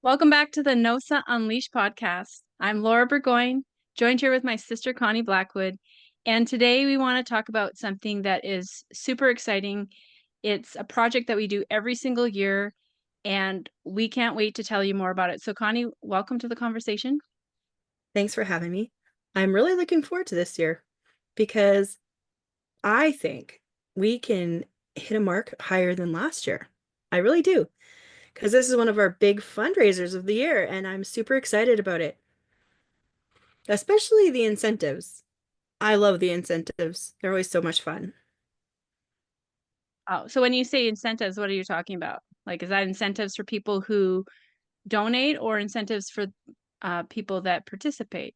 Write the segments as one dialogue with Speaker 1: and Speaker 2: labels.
Speaker 1: Welcome back to the NOSA Unleashed podcast. I'm Laura Burgoyne, joined here with my sister Connie Blackwood. And today we want to talk about something that is super exciting. It's a project that we do every single year, and we can't wait to tell you more about it. So, Connie, welcome to the conversation.
Speaker 2: Thanks for having me. I'm really looking forward to this year because I think we can hit a mark higher than last year. I really do, because this is one of our big fundraisers of the year, and I'm super excited about it, especially the incentives. I love the incentives. They're always so much fun.
Speaker 1: Oh, so when you say incentives, what are you talking about? Like, is that incentives for people who donate or incentives for people that participate?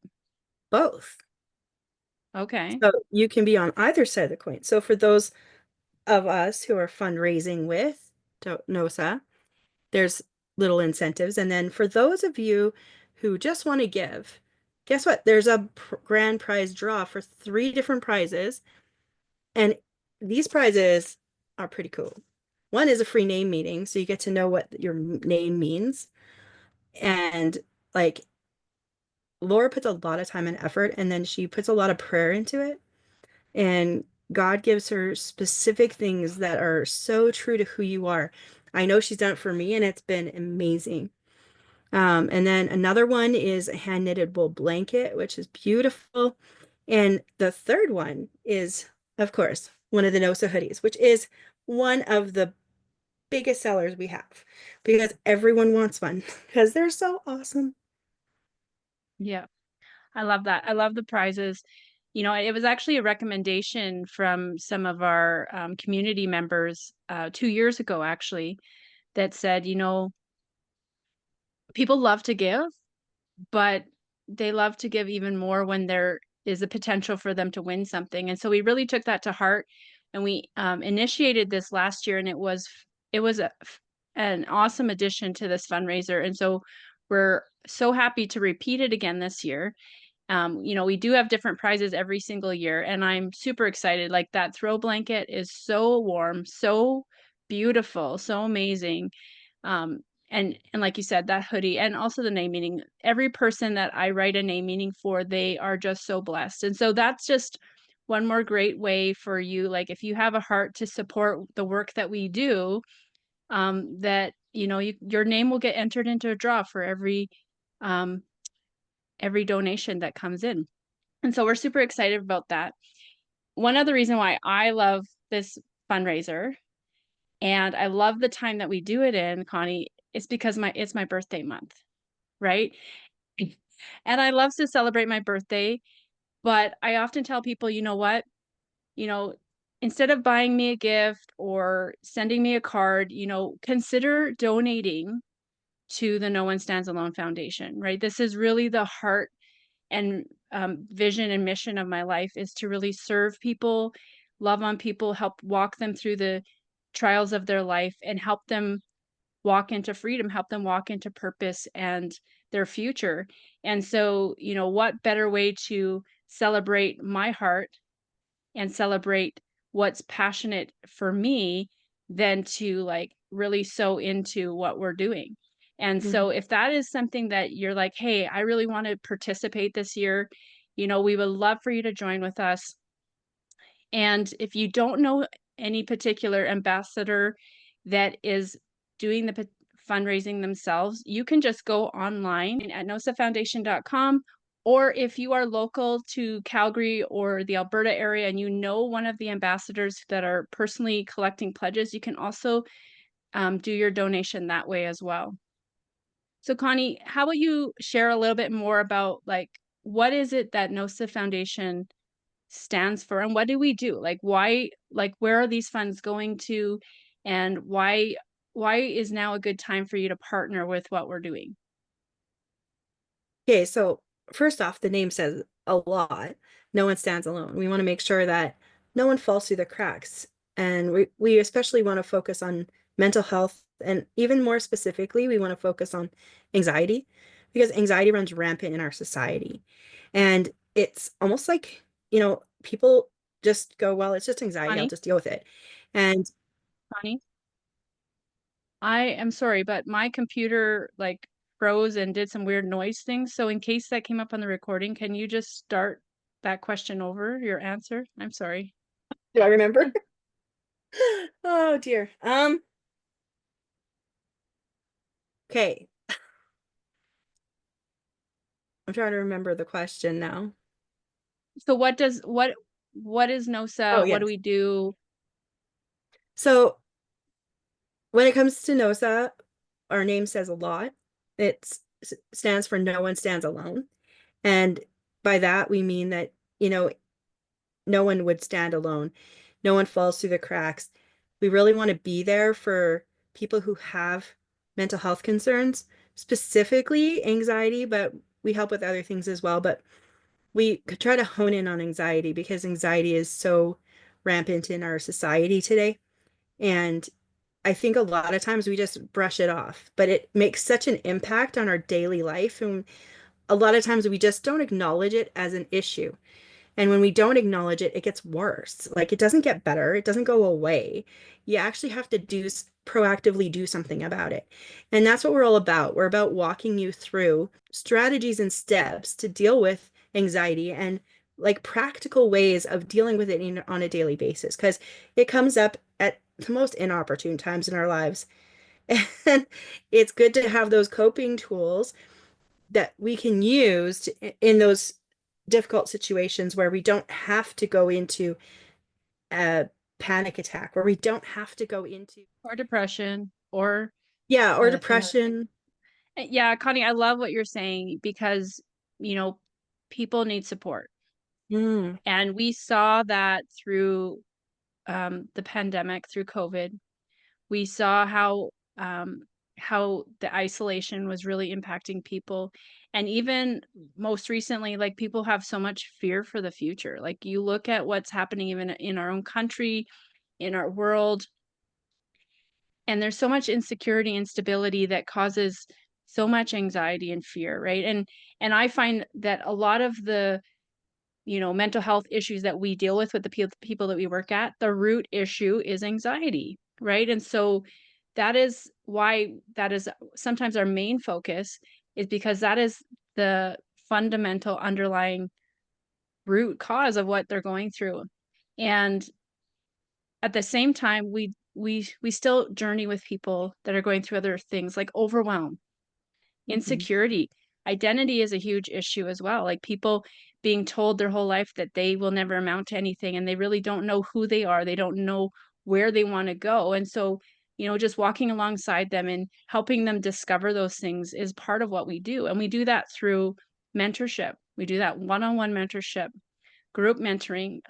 Speaker 2: Both.
Speaker 1: Okay.
Speaker 2: So you can be on either side of the coin. So for those of us who are fundraising with NOSA, there's little incentives. And then for those of you who just want to give, guess what? There's a grand prize draw for three different prizes. And these prizes are pretty cool. One is a free name meeting, so you get to know what your name means. And like Laura puts a lot of time and effort, and then she puts a lot of prayer into it. And God gives her specific things that are so true to who you are. I know she's done it for me, and it's been amazing. And then another one is a hand knitted wool blanket, which is beautiful. And the third one is, of course, one of the Nosa hoodies, which is one of the biggest sellers we have because everyone wants one because they're so awesome.
Speaker 1: Yeah. I love that. I love the prizes. You know, it was actually a recommendation from some of our community members 2 years ago, actually, that said, people love to give, but they love to give even more when there is a potential for them to win something. And so we really took that to heart, and we initiated this last year, and it was an awesome addition to this fundraiser. And so we're so happy to repeat it again this year. We do have different prizes every single year, and I'm super excited. Like that throw blanket is so warm, so beautiful, so amazing. Um, and like you said, that hoodie and also the name meaning, every person that I write a name meaning for, they are just so blessed. And so that's just one more great way for you. Like if you have a heart to support the work that we do, that your name will get entered into a draw for um, every donation that comes in. And so we're super excited about that. One other reason why I love this fundraiser and I love the time that we do it in, Connie, is because it's my birthday month, right? And I love to celebrate my birthday, but I often tell people, you know what? You know, instead of buying me a gift or sending me a card, consider donating to the No One Stands Alone Foundation, right? This is really the heart and vision and mission of my life is to really serve people, love on people, help walk them through the trials of their life, and help them walk into freedom, help them walk into purpose and their future. And so, what better way to celebrate my heart and celebrate what's passionate for me than to like really sew into what we're doing. And
Speaker 2: Mhm.
Speaker 1: so if that is something that you're like, hey, I really want to participate this year, we would love for you to join with us. And if you don't know any particular ambassador that is doing the fundraising themselves, you can just go online at nosafoundation.com. Or if you are local to Calgary or the Alberta area and you know one of the ambassadors that are personally collecting pledges, you can also do your donation that way as well. So, Connie, how about you share a little bit more about like what is it that NOSA Foundation stands for and what do we do? Like why, like where are these funds going to, and why is now a good time for you to partner with what we're doing?
Speaker 2: Okay, so first off, the name says a lot. No one stands alone. We want to make sure that no one falls through the cracks. And we especially want to focus on mental health. And even more specifically, we want to focus on anxiety because anxiety runs rampant in our society. And it's almost like, people just go, well, it's just anxiety. I'll
Speaker 1: Connie,
Speaker 2: just deal with it. And
Speaker 1: Connie, I am sorry, but my computer like froze and did some weird noise things. So in case that came up on the recording, can you just start that question over, your answer? I'm sorry.
Speaker 2: Do I remember? Oh dear. Okay. I'm trying to remember the question now.
Speaker 1: So what is
Speaker 2: Oh,
Speaker 1: NOSA? What do
Speaker 2: yes.
Speaker 1: we do?
Speaker 2: So when it comes to NOSA, our name says a lot. It stands for No One Stands Alone. And by that, we mean that, you know, no one would stand alone. No one falls through the cracks. We really want to be there for people who have mental health concerns, specifically anxiety, but we help with other things as well. But we could try to hone in on anxiety because anxiety is so rampant in our society today. And I think a lot of times we just brush it off, but it makes such an impact on our daily life. And a lot of times we just don't acknowledge it as an issue. And when we don't acknowledge it, it gets worse. Like it doesn't get better, it doesn't go away. You actually have to proactively do something about it. And that's what we're all about. We're about walking you through strategies and steps to deal with anxiety and like practical ways of dealing with it on a daily basis because it comes up at the most inopportune times in our lives. And it's good to have those coping tools that we can use in those difficult situations where we don't have to go into a panic attack, where we don't have to go into,
Speaker 1: Or depression or
Speaker 2: yeah, or
Speaker 1: things.
Speaker 2: depression.
Speaker 1: Yeah, Connie, I love what you're saying because, you know, people need support.
Speaker 2: Mm,
Speaker 1: And we saw that through the pandemic, through COVID. We saw how the isolation was really impacting people. And even most recently, like people have so much fear for the future. Like you look at what's happening even in our own country, in our world, and there's so much insecurity and instability that causes so much anxiety and fear, right? And I find that a lot of the, you know, mental health issues that we deal with the people that we work at, the root issue is anxiety, right? And so that is why that is sometimes our main focus, is because that is the fundamental underlying root cause of what they're going through. And at the same time, we still journey with people that are going through other things like overwhelm,
Speaker 2: mhm.
Speaker 1: insecurity. Identity is a huge issue as well. Like people being told their whole life that they will never amount to anything and they really don't know who they are. They don't know where they want to go. And so, you know, just walking alongside them and helping them discover those things is part of what we do. And we do that through mentorship. We do that one-on-one mentorship, group mentoring,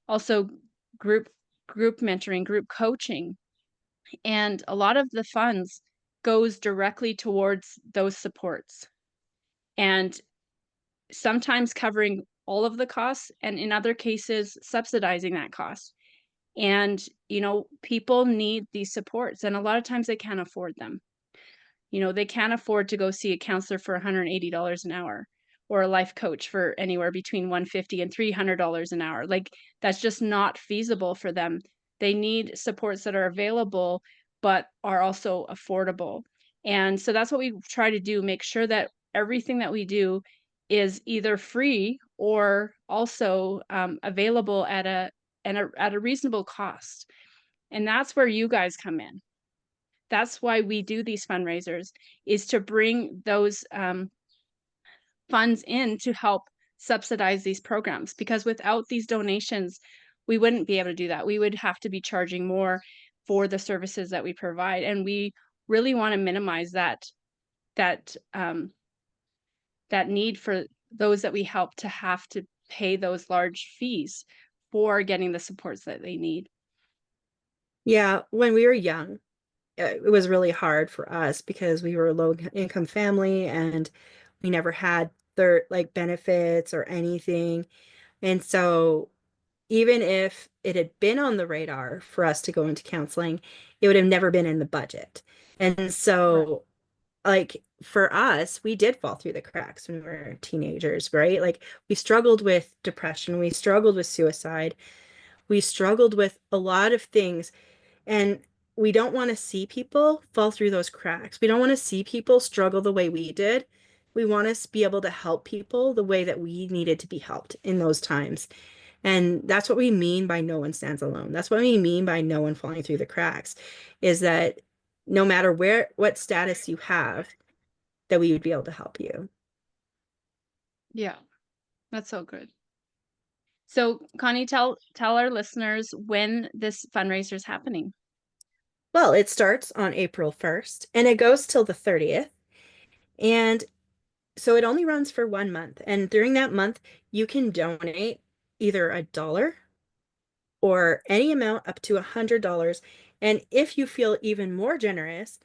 Speaker 1: also group group mentoring, group coaching, and a lot of the funds goes directly towards those supports, and sometimes covering all of the costs, and in other cases subsidizing that cost. And you know, people need these supports and a lot of times they can't afford them. You know, they can't afford to go see a counselor for $180 an hour or a life coach for anywhere between 150 and $300 an hour. Like that's just not feasible for them. They need supports that are available but are also affordable. And so that's what we try to do, make sure that everything that we do is either free or also available at a reasonable cost. And that's where you guys come in. That's why we do these fundraisers, is to bring those funds in to help subsidize these programs, because without these donations we wouldn't be able to do that. We would have to be charging more for the services that we provide, and we really want to minimize that that need for those that we help to have to pay those large fees for getting the supports that they need.
Speaker 2: Yeah, when we were young, it was really hard for us because we were a low income family and we never had their like benefits or anything. And so even if it had been on the radar for us to go into counseling, it would have never been in the budget. And
Speaker 1: Right.
Speaker 2: so, like, for us, we did fall through the cracks when we were teenagers, right? Like, we struggled with depression, we struggled with suicide, we struggled with a lot of things. And we don't want to see people fall through those cracks. We don't want to see people struggle the way we did. We want to be able to help people the way that we needed to be helped in those times. And that's what we mean by no one stands alone. That's what we mean by no one falling through the cracks, is that no matter what status you have, that we would be able to help you.
Speaker 1: Yeah, that's so good. So, Connie, tell our listeners when this fundraiser is happening.
Speaker 2: Well, it starts on April 1st and it goes till the 30th. And so it only runs for 1 month. And during that month, you can donate either $1 or any amount up to $100. And if you feel even more generous,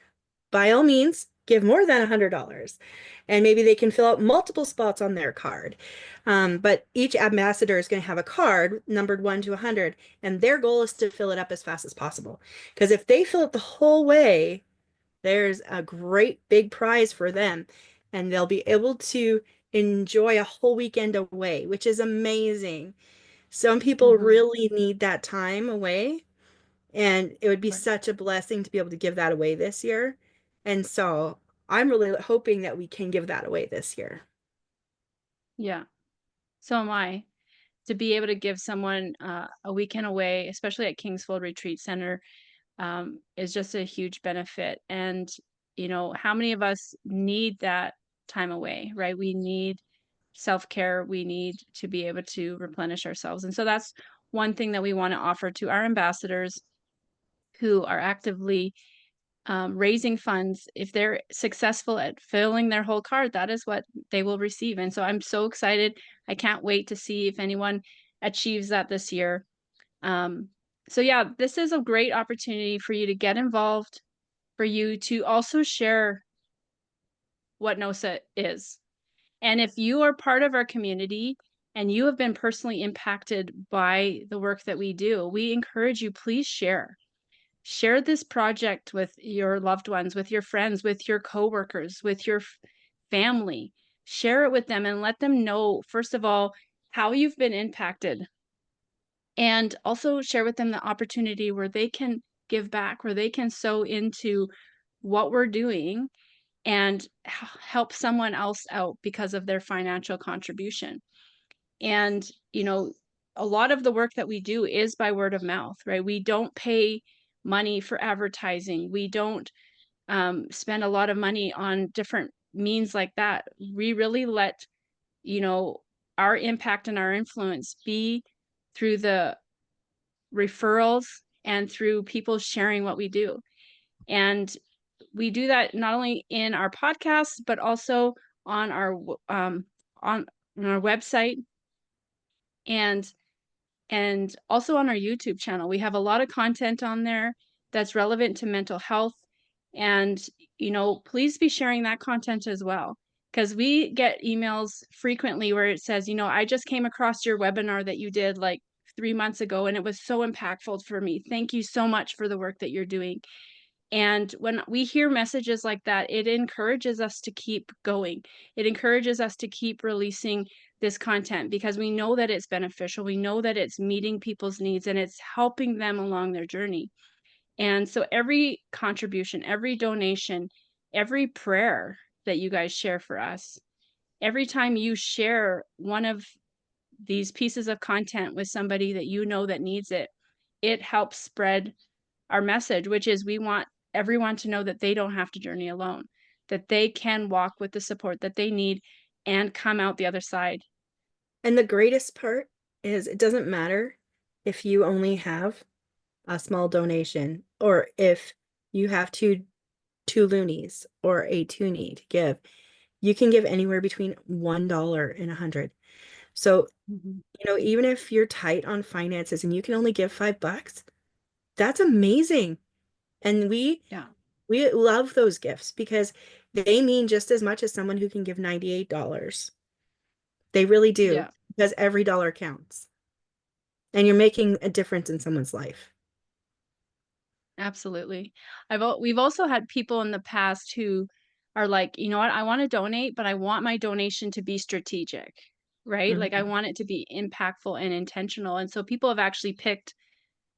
Speaker 2: by all means, give more than $100. And maybe they can fill out multiple spots on their card. But each ambassador is going to have a card numbered 1 to 100, and their goal is to fill it up as fast as possible. Because if they fill it the whole way, there's a great big prize for them, and they'll be able to enjoy a whole weekend away, which is amazing. Some people
Speaker 1: Hmm.
Speaker 2: really need that time away, and it would be
Speaker 1: Right.
Speaker 2: such a blessing to be able to give that away this year. And so I'm really hoping that we can give that away this year.
Speaker 1: Yeah. So am I. To be able to give someone a weekend away, especially at Kingsfield Retreat Center, is just a huge benefit. And, how many of us need that time away, right? We need self care. We need to be able to replenish ourselves. And so that's one thing that we want to offer to our ambassadors who are actively raising funds. If they're successful at filling their whole card, that is what they will receive. And so I'm so excited. I can't wait to see if anyone achieves that this year. Um, so yeah, this is a great opportunity for you to get involved, for you to also share what NOSA is. And if you are part of our community and you have been personally impacted by the work that we do, we encourage you, please share. Share this project with your loved ones, with your friends, with your coworkers, with your family. Share it with them and let them know, first of all, how you've been impacted. And also share with them the opportunity where they can give back, where they can sow into what we're doing and help someone else out because of their financial contribution. And, a lot of the work that we do is by word of mouth, right? We don't pay money for advertising. We don't spend a lot of money on different means like that. We really let, you know, our impact and our influence be through the referrals and through people sharing what we do. And we do that not only in our podcast, but also on um, on our website and also on our YouTube channel. We have a lot of content on there that's relevant to mental health. And, please be sharing that content as well. Because we get emails frequently where it says, I just came across your webinar that you did like 3 months ago, and it was so impactful for me. Thank you so much for the work that you're doing. And when we hear messages like that, it encourages us to keep going. It encourages us to keep releasing this content because we know that it's beneficial. We know that it's meeting people's needs and it's helping them along their journey. And so every contribution, every donation, every prayer that you guys share for us, every time you share one of these pieces of content with somebody that you know that needs it, it helps spread our message, which is we want everyone to know that they don't have to journey alone, that they can walk with the support that they need and come out the other side.
Speaker 2: And the greatest part is it doesn't matter if you only have a small donation or if you have two loonies or a toonie to give. You can give anywhere between $1 and 100. So,
Speaker 1: Mhm.
Speaker 2: even if you're tight on finances and you can only give $5, that's amazing. And
Speaker 1: Yeah.
Speaker 2: we love those gifts because they mean just as much as someone who can give $98. They really do,
Speaker 1: Yeah,
Speaker 2: because every dollar counts. And you're making a difference in someone's life.
Speaker 1: absolutely. We've also had people in the past who are like, you know what, I want to donate, but I want my donation to be strategic, right? Like I
Speaker 2: Mhm.
Speaker 1: want it to be impactful and intentional. And so people have actually picked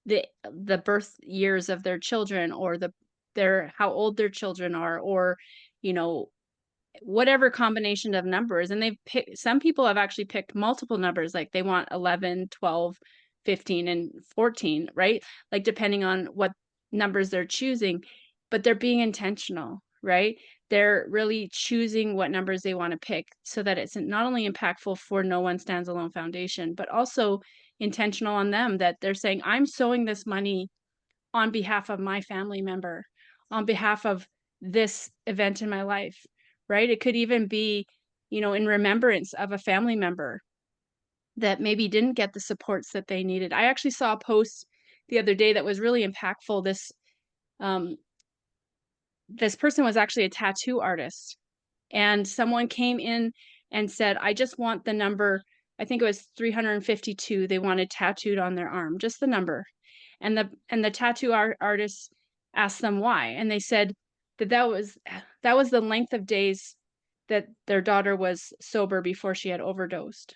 Speaker 1: the birth years of their children, or their how old their children are, or, you know, whatever combination of numbers. And they've picked, some people have actually picked multiple numbers, like they want 11, 12, 15, and 14, right? Like depending on what numbers they're choosing, but they're being intentional, right? They're really choosing what numbers they want to pick so that it's not only impactful for No One Stands Alone Foundation, but also intentional on them, that they're saying, I'm sowing this money on behalf of my family member, on behalf of this event in my life, right? It could even be, in remembrance of a family member that maybe didn't get the supports that they needed. I actually saw a post the other day that was really impactful. Um, this person was actually a tattoo artist, and someone came in and said, I just want the number, I think it was 352, they wanted tattooed on their arm, just the number. And the tattoo artist asked them why, and they said that was the length of days that their daughter was sober before she had overdosed.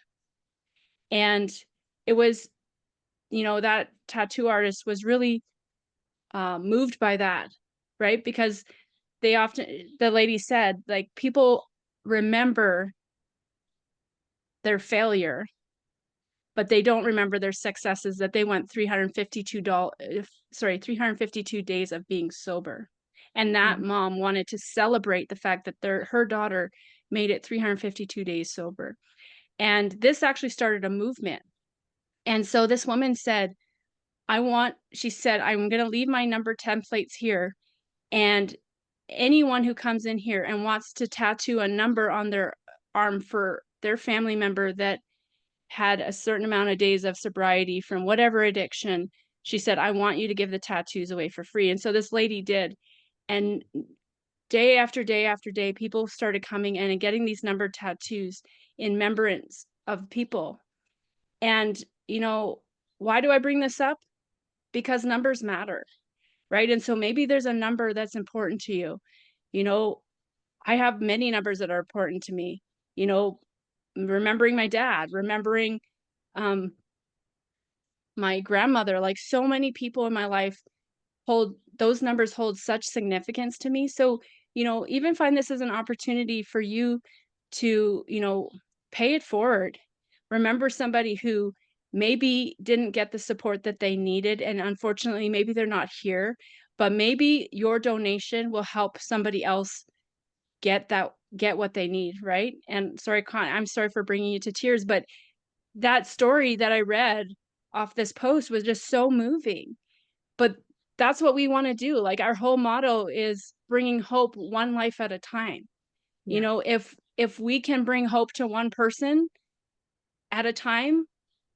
Speaker 1: And it was, that tattoo artist was really moved by that, right? Because the lady said, like, people remember their failure, but they don't remember their successes, that they went 352 days of being sober. And that
Speaker 2: Mhm.
Speaker 1: mom wanted to celebrate the fact that her daughter made it 352 days sober. And this actually started a movement. And so this woman said, she said, I'm going to leave my number templates here. And anyone who comes in here and wants to tattoo a number on their arm for their family member that had a certain amount of days of sobriety from whatever addiction, she said, I want you to give the tattoos away for free. And so this lady did. And day after day after day, people started coming in and getting these numbered tattoos in remembrance of people. And, why do I bring this up? Because numbers matter, right? And so maybe there's a number that's important to you. You know, I have many numbers that are important to me. You know, remembering my dad, remembering um, my grandmother, like so many people in my life hold those numbers hold such significance to me. So, even find this as an opportunity for you to, pay it forward. Remember somebody who maybe didn't get the support that they needed, and unfortunately maybe they're not here, but maybe your donation will help somebody else get what they need, right? And sorry, I'm sorry for bringing you to tears, but that story that I read off this post was just so moving. But that's what we wanna do, like, our whole motto is bringing hope one life at a time.
Speaker 2: Yeah.
Speaker 1: If we can bring hope to one person at a time,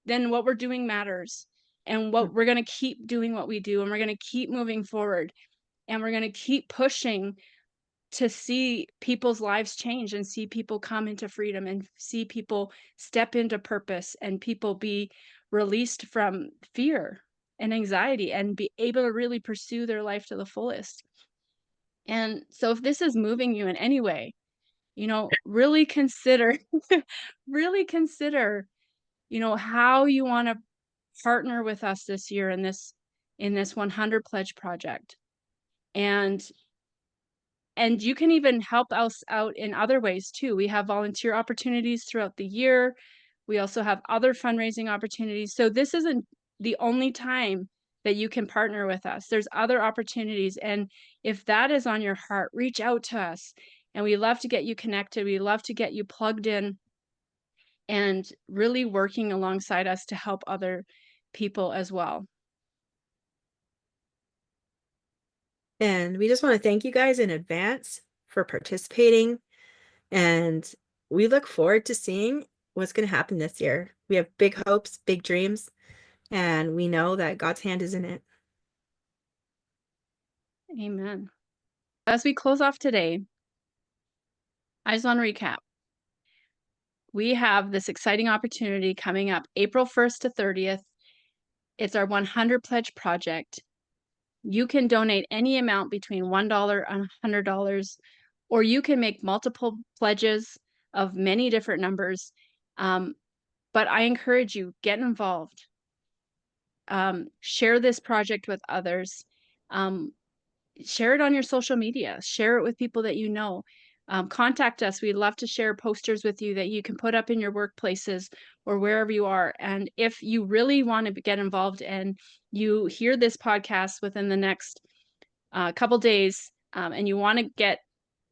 Speaker 1: then what we're doing matters, and
Speaker 2: Mm.
Speaker 1: what we're gonna keep doing what we do, and we're gonna keep moving forward, and we're gonna keep pushing to see people's lives change, and see people come into freedom, and see people step into purpose, and people be released from fear and anxiety, and be able to really pursue their life to the fullest. And so if this is moving you in any way, really consider really consider, how you want to partner with us this year in this 100 pledge project. And you can even help us out in other ways too. We have volunteer opportunities throughout the year. We also have other fundraising opportunities. So this isn't the only time that you can partner with us. There's other opportunities. And if that is on your heart, reach out to us. And we love to get you connected. We love to get you plugged in and really working alongside us to help other people as well.
Speaker 2: And we just want to thank you guys in advance for participating. And we look forward to seeing what's going to happen this year. We have big hopes, big dreams, and we know that God's hand is in it.
Speaker 1: Amen. As we close off today, I just want to recap. We have this exciting opportunity coming up April 1st to 30th. It's our 100 Pledge Project. You can donate any amount between $1 and $100, or you can make multiple pledges of many different numbers. But I encourage you, get involved. share this project with others. Um, Share it on your social media, share it with people that you know. Contact us. We'd love to share posters with you that you can put up in your workplaces or wherever you are. And if you really want to get involved and you hear this podcast within the next couple days, and you want to get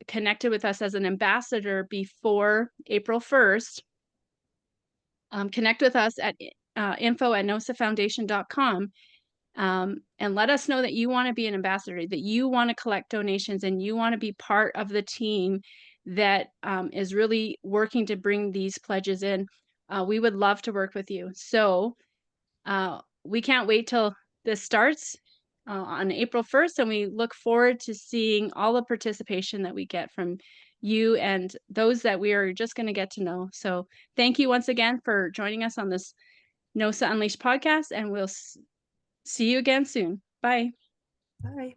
Speaker 1: connected with us as an ambassador before April 1st, connect with us at info@nosafoundation.com. And let us know that you want to be an ambassador, that you want to collect donations, and you want to be part of the team that is really working to bring these pledges in. We would love to work with you. So we can't wait till this starts on April 1st, and we look forward to seeing all the participation that we get from you and those that we are just going to get to know. So thank you once again for joining us on this NOSA Unleashed podcast, and we'll see you again soon. Bye.
Speaker 2: Bye.